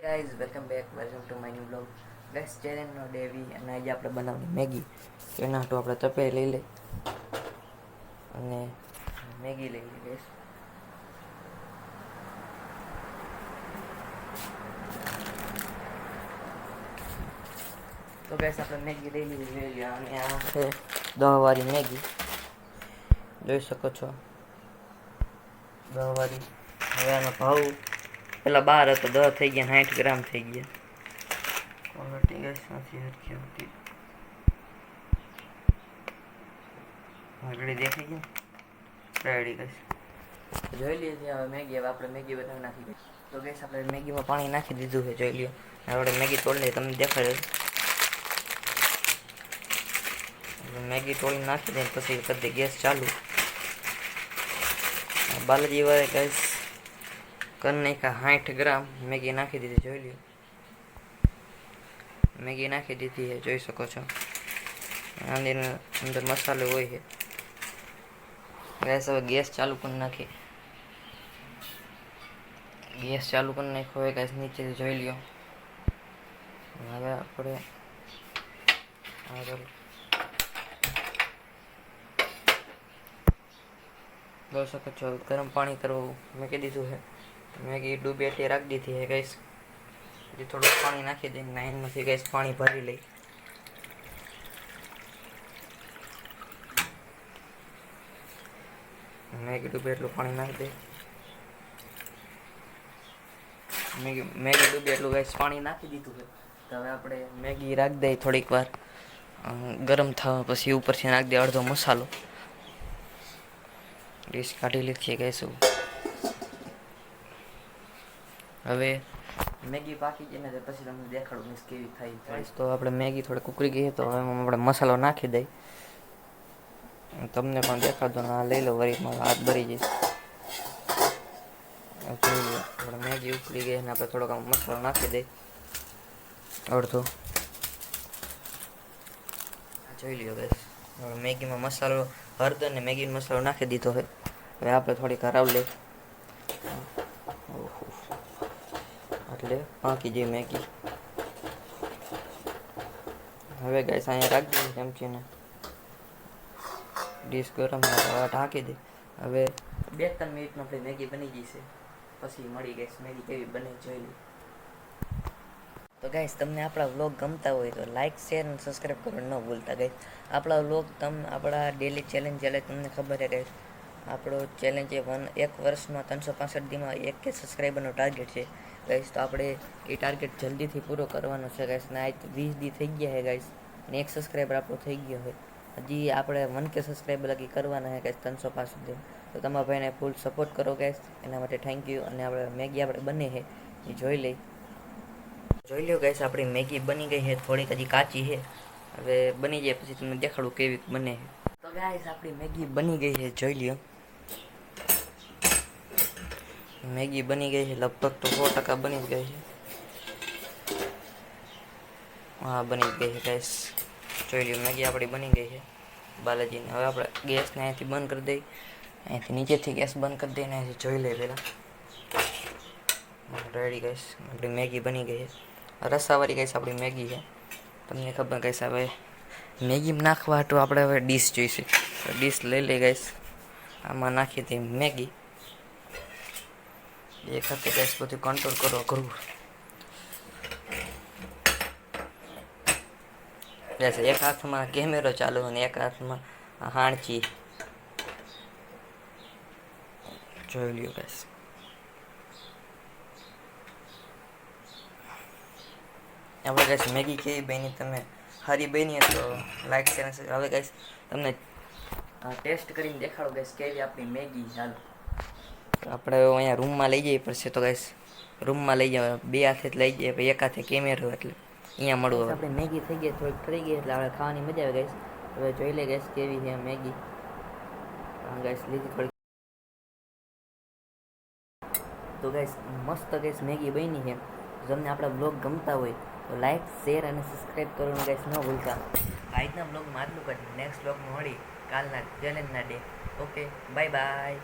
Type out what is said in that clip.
Guys welcome to my new blog guys ચેલેન્જનો ડેવી અને આજે આપણે બનાવવાની મેગી એના હાટું આપણે તપે લઈ લઈ અને મેગી લઈ લઈ ગાઈઝ. તો ગાઈઝ આપણે મેગી લઈ લીધી અને આ છે 10 વાળી મેગી, જોઈ શકો છો 10 વાળી. હવે આનો ભાવ પેલા 12 હતો, 10 થઈ ગયા, 60 ગ્રામ થઈ ગયા. ક્વોલિટી ગાઈસ નથી હરખી હોતી. આગળ દેખાઈ ગયું રેડી ગાઈસ, જોઈ લઈએ. હવે મેગી, હવે આપણે મેગી બનાવી નાખી ગઈ. તો ગાઈસ આપણે મેગીમાં પાણી નાખી દીધું છે, જોઈ લ્યો. આપણે મેગી તોડી લઈએ, તમને દેખાડે. મેગી તોડી નાખી દઈએ પછી કરી દઈએ ગેસ ચાલુ. બાલાજી વાળે ગાઈસ કરી નાખ્યા 60 ગ્રામ મેગી નાખી દીધી, જોઈ લ્યો. મેગી નાખી દીધી છે, જોઈ શકો છો. આની અંદર મસાલો હોય છે ગેસ. હવે ગેસ ચાલુ કરી નાખી, ગેસ ચાલુ કરી નાખ્યો હોય ગેસ નીચેથી, જોઈ લ્યો. હવે આપણે આગળ જોઈ શકો છો ગરમ પાણી કરવું મૂકી દીધું છે. મેગી ડૂબે એટલે રાખી દીધી છે ગેસ. હજી થોડું પાણી નાખી દઈને નાઈનમાંથી ગેસ પાણી ભરી લઈ. મેગી ડૂબે એટલું પાણી નાખી દે. મેગી ડૂબે એટલું ગેસ પાણી નાખી દીધું છે. તો હવે આપણે મેગી રાખી દઈએ થોડીક વાર ગરમ થવા, પછી ઉપરથી નાખી દઈએ અડધો મસાલો. ડીશ કાઢી લીધી ગેસ. હવે મેગી પાકી જાય ને પછી તમને દેખાડું મીન્સ કેવી થાય. તો આપણે મેગી થોડી કુકરી ગઈ, તો હવે આપણે મસાલો નાખી દઈ. તમને પણ દેખાડો ના લઈ લો, વરી મારો હાથ ભરી જઈશ. આપણે મેગી ઉકળી ગઈ અને આપણે થોડોક મસાલો નાખી દઈ અડધો, જોઈ લ્યો ગેસ. મેગીમાં મસાલો હળદર ને મેગીનો મસાલો નાખી દીધો હોય. હવે આપણે થોડીક હરાવી લઈ એટલે પાકી જાય મેગી. હવે ગાઈસ અહીંયા રાખી દઈએ ચમચીને, ડીશ ગરમ ઢાંકી દે. હવે 2-3 મિનિટમાં આપણી મેગી બની ગઈ છે, પછી મળી ગઈ મેગી કેવી બને જોઈ લો. તો ગાઈસ તમને આપણા વ્લોગ ગમતા હોય તો લાઇક, શેર અને સબસ્ક્રાઈબ કરવાનું ન ભૂલતા ગાઈસ. આપણા વ્લોગ આપણા ડેલી ચેલેન્જ તમને ખબર છે ગાઈસ. આપણો ચેલેન્જ એ 1 વર્ષમાં 365 દીમાં 1K સબસ્ક્રાઈબરનો ટાર્ગેટ છે ગાઈસ. તો આપણે એ ટાર્ગેટ જલ્દીથી પૂરો કરવાનો છે ગાઈસ. ને આજ 20 દી થઈ ગયા છે ગાઈસ, ને 1 સબસ્ક્રાઈબર આપણો થઈ ગયો હોય. હજી આપણે 1K સબસ્ક્રાઈબર લગી કરવાના છે ગાઈસ 365 દી. તો તમારા ભાઈને ફૂલ સપોર્ટ કરો ગાઈસ, એના માટે થેન્ક યુ. અને આપણે મેગી આપણે બને છે એ જોઈ લઈ. જોઈ લો ગાઈસ આપણી મેગી બની ગઈ છે, થોડીક હજી કાચી છે. હવે બની જાય પછી તમને દેખાડું કેવી બને છે. તો ગાઈસ આપણી મેગી બની ગઈ છે, જોઈ લ્યો. મેગી બની ગઈ છે, લગભગ તો 100% બની જ ગઈ છે. હા બની જ ગઈ છે ગાઈસ, જોઈ લ્યો. મેગી આપણી બની ગઈ છે બાલાજીને. હવે આપણે ગેસને અહીંથી બંધ કરી દઈએ, અહીંથી નીચેથી ગેસ બંધ કરી દઈને અહીંથી જોઈ લઈએ પહેલાં. રેડી ગાઈસ, આપણી મેગી બની ગઈ છે. રસાવાળી ગાઈસ આપણી મેગી છે, તમને ખબર ગાઈસ. હવે મેગીમાં નાખવા હાટું આપણે હવે ડીશ જોઈશે. ડીશ લઈ લઈ ગાઈસ, આમાં નાખી દઈએ મેગી. એક હાથે ગાઈસ બધું કંટ્રોલ કરો કરવું ગાઈસ. એક હાથમાં કેમેરો ચાલુ અને એક હાથમાં હાણચી, જોઈ લ્યો ગાઈસ. હવે ગાઈસ મેગી કેવી બની, તમે સારી બની તો લાઈક શેર. હવે ગાઈસ તમને ટેસ્ટ કરીને દેખાડો ગાઈસ કેવી આપણી મેગી. ચાલો આપણે અહીંયા રૂમમાં લઈ જઈએ પડશે. તો ગાઈસ રૂમમાં લઈ જાવ, 2 હાથે જ લઈ જઈએ, એક હાથે કેમેરો, એટલે અહીંયા મળવું. આપણે મેગી થઈ ગઈ, થોડીક થઈ ગઈ એટલે આપણે ખાવાની મજા આવે ગાઈસ. હવે જોઈ લે ગાઈસ કેવી છે મેગી. ગાઈસ લીધી થોડીક. તો ગાઈસ મસ્ત ગાઈસ મેગી બની છે. તમને આપણા બ્લોગ ગમતા હોય તો લાઈક, શેર અને સબસ્ક્રાઈબ કરવાનું ગાઈસ ન ભૂલતા. આજના બ્લોગમાં આટલું કરી, નેક્સ્ટ બ્લોગમાં મળી કાલના ચેલેન્જના ડે. Okay bye bye.